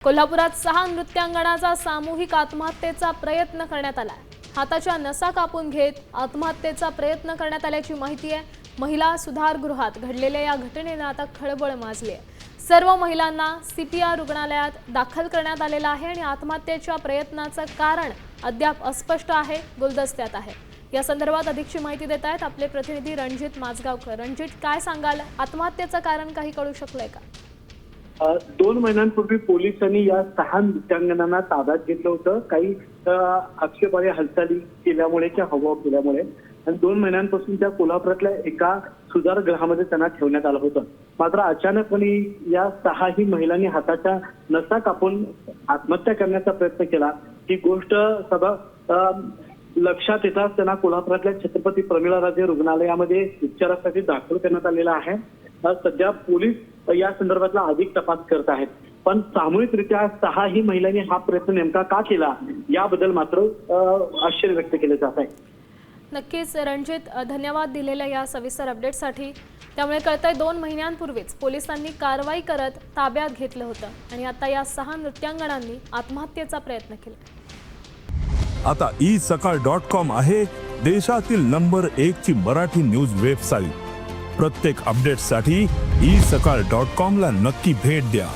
कोल्हापुरात 6 नृत्यांगनाचा सामूहिक आत्महत्येचा प्रयत्न करण्यात आला। हाताच्या नसा कापून घेत आत्महत्येचा प्रयत्न करण्यात आल्याची माहिती आहे। महिला सुधारगृहात घडलेल्या या घटनेने आता खळबळ माजली आहे। सर्व महिलांना सीपीआर रुग्णालयात दाखल करण्यात आलेला आहे आणि आत्महत्येच्या प्रयत्नाचं कारण अद्याप अस्पष्ट आहे, गुलदस्त्यात आहे। या संदर्भात अधिकची माहिती देत आहेत आपले प्रतिनिधी रणजित माजगावकर। रणजित, काय सांगाल, आत्महत्येचं कारण काही कळू शकलंय का? 2 महिन्यांपूर्वी पोलिसांनी या 6 नृत्यांगनांना ताब्यात घेतलं होतं। काही आक्षेपार्ह हालचाली केल्यामुळे किंवा हवाव केल्यामुळे आणि 2 महिन्यांपासून त्या कोल्हापुरातल्या एका सुधारगृहामध्ये त्यांना ठेवण्यात आलं होतं। मात्र अचानकपणे या 6ही महिलांनी हाताच्या नसा कापून आत्महत्या करण्याचा प्रयत्न केला। ही गोष्ट लक्षात येताच त्यांना कोल्हापुरातल्या छत्रपती प्रमिलाराजे रुग्णालयामध्ये उपचारासाठी दाखल करण्यात आलेला आहे। सध्या पोलीस या संदर्भातला अधिक तपास करत आहेत, पण सामूहिकरित्या 6ही महिलांनी हा प्रयत्न नेमका का केला याबद्दल मात्र आश्चर्य व्यक्त केले जात आहे। नक्कीच रणजित, धन्यवाद दिलेल्या या सविस्तर अपडेटसाठी। त्यामुळे कळतंय 2 महिन्यांपूर्वीच पोलिसांनी कारवाई करत ताब्यात घेतलं होतं आणि आता या 6 नृत्यांगनांनी आत्महत्येचा प्रयत्न केला। आता isakal.com आहे देशातील नंबर 1 ची मराठी न्यूज वेबसाईट। प्रत्येक अपडेटसाठी isakal.com ला नक्की भेट द्या।